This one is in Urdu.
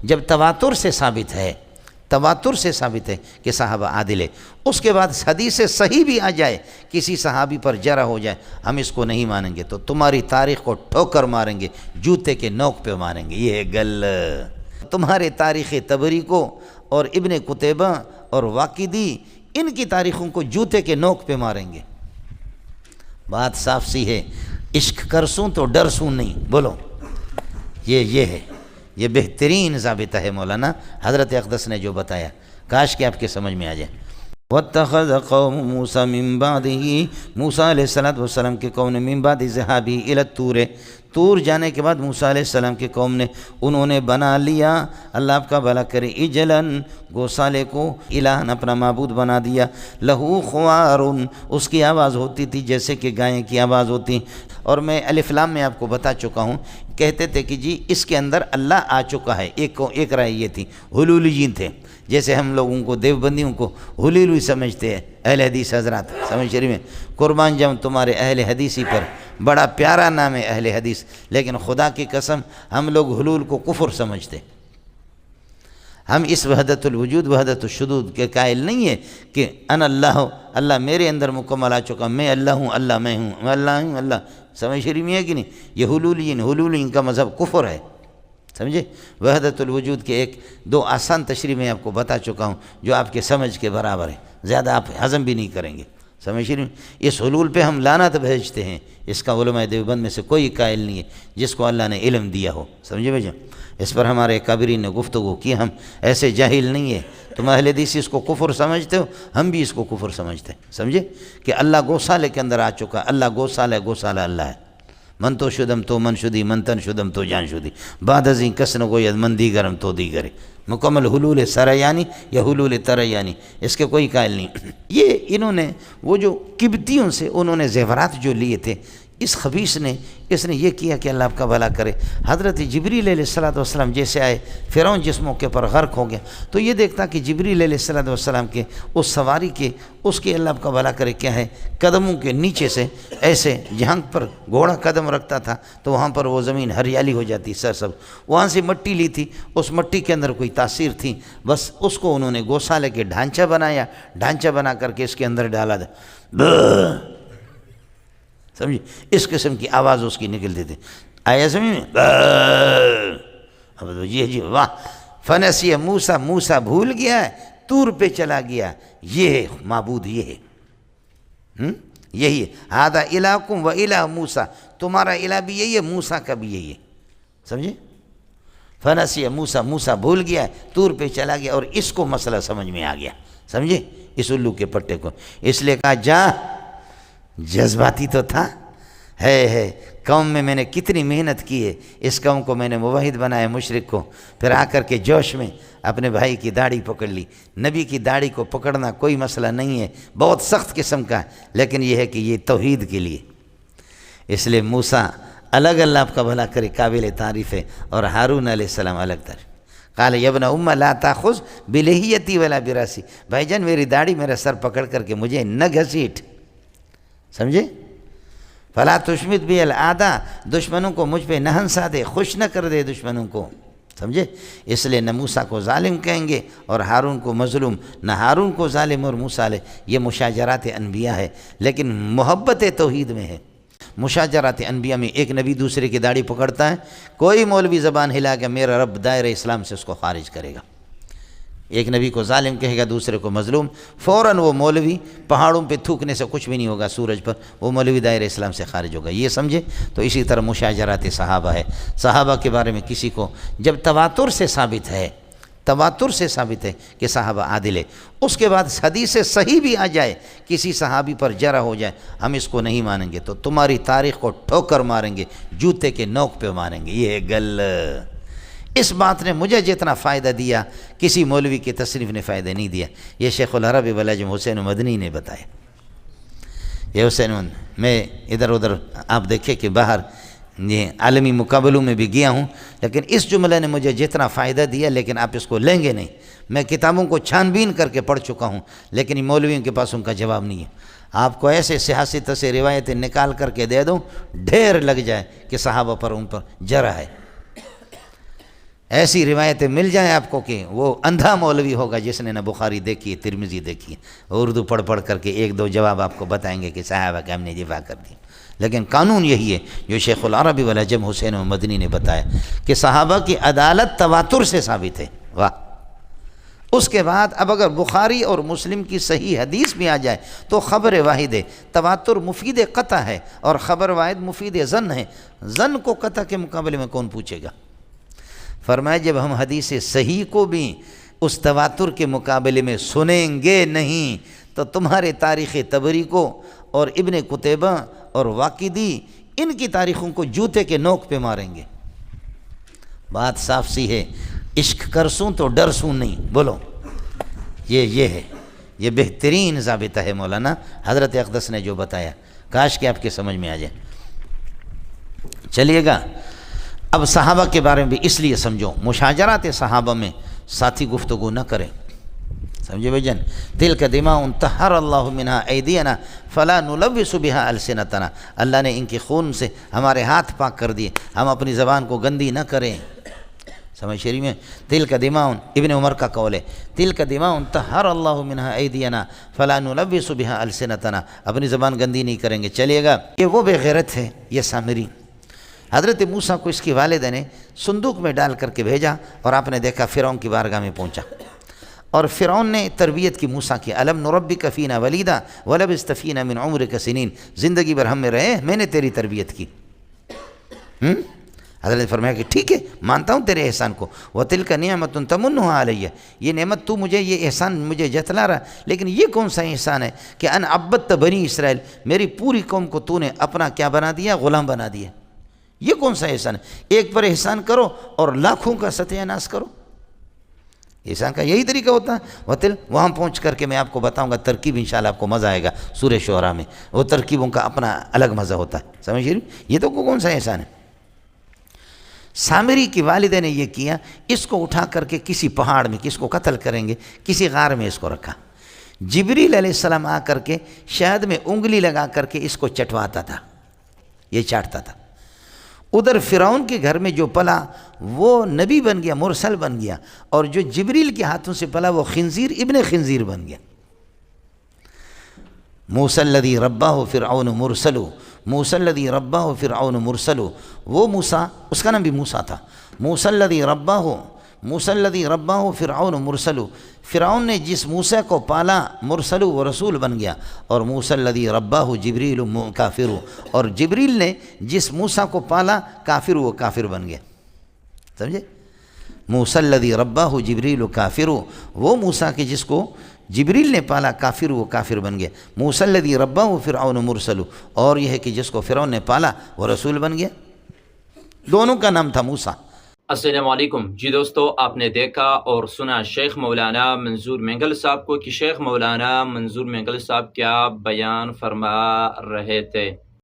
جب تواتر سے ثابت ہے کہ صحابہ عادل ہے، اس کے بعد حدیث صحیح بھی آ جائے، کسی صحابی پر جرح ہو جائے، ہم اس کو نہیں مانیں گے، تو تمہاری تاریخ کو ٹھوکر ماریں گے، جوتے کے نوک پہ ماریں گے۔ یہ ہے گل تمہارے تاریخ طبری کو اور ابن قتیبہ اور واقدی، ان کی تاریخوں کو جوتے کے نوک پہ ماریں گے۔ بات صاف سی ہے، عشق کرسوں تو ڈرسوں نہیں، بولو یہ ہے، یہ بہترین ضابطہ ہے مولانا حضرت اقدس نے جو بتایا، کاش کہ آپ کے سمجھ میں آ جائے۔ وَاتَّخَذَ قَوْمُ مُوسَىٰ مِن بَعْدِهِ، موسیٰ علیہ السلام کے قوم نے من بعد ذهابه إِلَى الطور، طور جانے کے بعد موسیٰ علیہ السلام کے قوم نے انہوں نے بنا لیا، اللہ آپ کا بھلا کرے، عجلاً گوسالے کو، الہن اپنا معبود بنا دیا، لہو خوار، اس کی آواز ہوتی تھی جیسے کہ گائیں کی آواز ہوتی۔ اور میں الف لام میں آپ کو بتا چکا ہوں، کہتے تھے کہ جی اس کے اندر اللہ آ چکا ہے، ایک رائے یہ تھی، حلولیین تھے، جیسے ہم لوگوں کو دیوبندیوں کو حلولی سمجھتے ہیں اہل حدیث حضرات، سمجھ شریف میں قربان جاؤں تمہارے اہل حدیثی پر، بڑا پیارا نام ہے اہل حدیث، لیکن خدا کی قسم ہم لوگ حلول کو کفر سمجھتے۔ ہم اس وحدت الوجود وحدت الشدود کے قائل نہیں ہے کہ انا اللہ میرے اندر مکمل آ چکا، میں اللہ ہوں، اللہ میں ہوں، میں اللہ ہوں، اللہ، سمجھ شریف میں ہے کہ نہیں؟ یہ حلولین کا مذہب کفر ہے، سمجھے؟ وحدت الوجود کے ایک دو آسان تشریح میں آپ کو بتا چکا ہوں جو آپ کے سمجھ کے برابر ہے، زیادہ آپ ہضم بھی نہیں کریں گے، سمجھ شریف؟ اس حلول پہ ہم لعنت بھیجتے ہیں، اس کا علماء دیوبند میں سے کوئی قائل نہیں ہے جس کو اللہ نے علم دیا ہو، سمجھے بھائی؟ اس پر ہمارے کابرین نے گفتگو کی، ہم ایسے جاہل نہیں ہے، تم اہل حدیث اس کو کفر سمجھتے ہو، ہم بھی اس کو کفر سمجھتے ہیں، سمجھے؟ کہ اللہ گوسالے کے اندر آ چکا، اللہ گوسالہ اللہ ہے، من تو شدم تو من شدی، من تن شدم تو جان شدی، بعد ازیں کسن گوید من دیگرم تو دیگرے، مکمل حلول سریانی یا حلول تریانی، اس کے کوئی قائل نہیں۔ یہ انہوں نے وہ جو قبطیوں سے انہوں نے زیورات جو لیے تھے، اس خبیث نے اس نے یہ کیا کہ اللہ آپ کا بھلا کرے، حضرت جبریل علیہ السلام جیسے آئے، فرعون جس موقع پر غرق ہو گیا، تو یہ دیکھتا کہ جبریل علیہ السلام کے اس سواری کے، اس کے اللہ آپ کا بھلا کرے کیا ہے، قدموں کے نیچے سے ایسے جہاں پر گھوڑا قدم رکھتا تھا تو وہاں پر وہ زمین ہریالی ہو جاتی، سرسب، وہاں سے مٹی لی تھی، اس مٹی کے اندر کوئی تاثیر تھی، بس اس کو انہوں نے گوسالے کے ڈھانچہ بنا کر کے اس کے اندر ڈالا تھا، سمجھے؟ اس قسم کی آواز اس کی نکلتی تھی، آیا سمجھ میں؟ جی واہ، فنسی موسیٰ بھول گیا ہے، طور پہ چلا گیا، یہ ہے معبود، یہ ہے، یہی ہے، ہذا الہکم و الہ موسیٰ، تمہارا الہ بھی یہی ہے، موسیٰ کا بھی یہی ہے، سمجھے؟ فنسی موسیٰ بھول گیا ہے، طور پہ چلا گیا، اور اس کو مسئلہ سمجھ میں آ گیا، سمجھے؟ اس الو کے پٹے کو، اس لیے کہا جا، جذباتی تو تھا، ہے قوم میں نے کتنی محنت کی ہے، اس قوم کو میں نے موحد بنایا، مشرک کو، پھر آ کر کے جوش میں اپنے بھائی کی داڑھی پکڑ لی۔ نبی کی داڑھی کو پکڑنا کوئی مسئلہ نہیں ہے، بہت سخت قسم کا، لیکن یہ ہے کہ یہ توحید کے لیے، اس لیے موسیٰ الگ، اللہ آپ کا بھلا کرے، قابل تعریف ہے، اور ہارون علیہ السلام الگ تعریف۔ قال یا ابن ام لا تاخذ بلحیتی ولا براسی، بھائی جان میری داڑھی میرا سر پکڑ کر کے مجھے نہ گھسیٹ، سمجھے؟ فلا تشمت بی الاعداء، دشمنوں کو مجھ پہ نہ ہنسا دے، خوش نہ کر دے دشمنوں کو، سمجھے؟ اس لیے نہ موسیٰ کو ظالم کہیں گے اور ہارون کو مظلوم، نہ ہارون کو ظالم اور موسیٰ علیہ، یہ مشاجرات انبیاء ہے، لیکن محبت توحید میں ہے۔ مشاجرات انبیاء میں ایک نبی دوسرے کی داڑھی پکڑتا ہے، کوئی مولوی زبان ہلا کہ میرا رب دائرہ اسلام سے اس کو خارج کرے گا، ایک نبی کو ظالم کہے گا، دوسرے کو مظلوم، فوراً وہ مولوی پہاڑوں پہ تھوکنے سے کچھ بھی نہیں ہوگا، سورج پر وہ مولوی دائرہ اسلام سے خارج ہوگا، یہ سمجھے؟ تو اسی طرح مشاجرات صحابہ ہے، صحابہ کے بارے میں کسی کو جب تواتر سے ثابت ہے کہ صحابہ عادل ہے، اس کے بعد حدیث صحیح بھی آ جائے، کسی صحابی پر جرح ہو جائے، ہم اس کو نہیں مانیں گے، تو تمہاری تاریخ کو ٹھوکر ماریں گے، جوتے کے نوک پہ ماریں گے، یہ ہے گل۔ اس بات نے مجھے جتنا فائدہ دیا کسی مولوی کی تصنیف نے فائدہ نہیں دیا، یہ شیخ العرب والعجم حسین مدنی نے بتایا۔ یہ حسین، میں ادھر ادھر آپ دیکھیں کہ باہر یہ عالمی مقابلوں میں بھی گیا ہوں، لیکن اس جملے نے مجھے جتنا فائدہ دیا، لیکن آپ اس کو لیں گے نہیں، میں کتابوں کو چھان بین کر کے پڑھ چکا ہوں، لیکن مولویوں کے پاس ان کا جواب نہیں ہے۔ آپ کو ایسے سیاست سے روایتیں نکال کر کے دے دوں، ڈھیر لگ جائے کہ صحابہ پر ان پر جرح ہے۔ ایسی روایتیں مل جائیں آپ کو کہ وہ اندھا مولوی ہوگا جس نے نہ بخاری دیکھی ہے ترمذی دیکھی ہے، اردو پڑھ پڑھ کر کے ایک دو جواب آپ کو بتائیں گے کہ صحابہ کا ہم نے دفاع کر دی، لیکن قانون یہی ہے جو شیخ العربی والعجم حسین مدنی نے بتایا کہ صحابہ کی عدالت تواتر سے ثابت ہے۔ واہ! اس کے بعد اب اگر بخاری اور مسلم کی صحیح حدیث بھی آ جائے تو خبر واحد ہے، تواتر مفید قطع ہے اور خبر واحد مفید ظن ہے، ظن کو قطع کے مقابلے میں کون پوچھے گا؟ فرمایا جب ہم حدیث صحیح کو بھی اس تواتر کے مقابلے میں سنیں گے نہیں تو تمہارے تاریخ طبری کو اور ابن قتیبہ اور واقدی ان کی تاریخوں کو جوتے کے نوک پہ ماریں گے۔ بات صاف سی ہے، عشق کرسوں تو ڈرسوں نہیں، بولو یہ ہے، یہ بہترین ضابطہ ہے مولانا حضرت اقدس نے جو بتایا، کاش کہ آپ کے سمجھ میں آ جائے۔ چلیے گا اب صحابہ کے بارے میں بھی اس لیے سمجھو، مشاجرات صحابہ میں ساتھی گفتگو نہ کریں، سمجھے بھائی جان؟ تلک دماء طہر اللہ منہا ایدینا فلا نلوث بہا السنتنا، اللہ نے ان کے خون سے ہمارے ہاتھ پاک کر دیے، ہم اپنی زبان کو گندی نہ کریں۔ سمجھ شریف میں تلک دماء، ابن عمر کا قول ہے، تلک دماء طہر اللہ منہا ایدینا فلا نلوث بہا السنتنا، اپنی زبان گندی نہیں کریں گے۔ چلیے گا یہ وہ بے غیرت ہے، یہ سامری، حضرت موسیٰ کو اس کی والدہ نے صندوق میں ڈال کر کے بھیجا اور آپ نے دیکھا فرعون کی بارگاہ میں پہنچا، اور فرعون نے تربیت کی موسیٰ کی، الم نربک فینا ولیدا ولبثت فینا من عمرک سنین، زندگی بھر ہم میں رہے، میں نے تیری تربیت کی۔ حضرت نے فرمایا کہ ٹھیک ہے، مانتا ہوں تیرے احسان کو، وَتِلْكَ نِعْمَةٌ تَمُنُّهَا عَلَيَّ، یہ نعمت تو مجھے، یہ احسان مجھے جتلا رہا، لیکن یہ کون سا احسان ہے کہ ان عبدت بنی اسرائیل، میری پوری قوم کو تو نے اپنا کیا بنا دیا؟ غلام بنا دیا۔ یہ کون سا احسان ہے؟ ایک پر احسان کرو اور لاکھوں کا ستیہ ناش کرو۔ احسان کا یہی طریقہ ہوتا ہے۔ وَتِل، وہاں پہنچ کر کے میں آپ کو بتاؤں گا ترکیب، انشاءاللہ آپ کو مزہ آئے گا، سورہ شعراء میں وہ ترکیبوں کا اپنا الگ مزہ ہوتا ہے، سمجھ رہی؟ یہ تو کون سا احسان ہے؟ سامری کی والدہ نے یہ کیا، اس کو اٹھا کر کے کسی پہاڑ میں، کس کو قتل کریں گے، کسی غار میں اس کو رکھا، جبریل علیہ السلام آ کر کے شہد میں انگلی لگا کر کے اس کو چٹواتا تھا، یہ چاٹتا تھا۔ ادھر فرعون کے گھر میں جو پلا وہ نبی بن گیا، مرسل بن گیا، اور جو جبریل کے ہاتھوں سے پلا وہ خنزیر ابن خنزیر بن گیا۔ موسیٰ الذی رباہ فرعون مرسل، موسیٰ الذی رباہ فرعون مرسل، وہ موسیٰ، اس کا نام بھی موسیٰ تھا، موسیٰ الذی رباہ فرعون مرسل، فرعون نے جس موسیٰ کو پالا مرسل، وہ رسول بن گیا، اور موسیٰ الذی رباہ جبریل کافر، اور جبریل نے جس موسیٰ کو پالا کافر، وہ کافر بن گیا، سمجھے؟ موسیٰ الذی رباہ جبریل کافر، وہ موسیٰ کے جس کو جبریل نے پالا کافر، وہ کافر بن گیا۔ موسیٰ الذی رباہ فرعون مرسل، اور یہ ہے کہ جس کو فرعون نے پالا وہ رسول بن گیا، دونوں کا نام تھا موسیٰ۔ السلام علیکم جی دوستو، آپ نے دیکھا اور سنا شیخ مولانا منظور مینگل صاحب کو کہ شیخ مولانا منظور مینگل صاحب کیا بیان فرما رہے تھے۔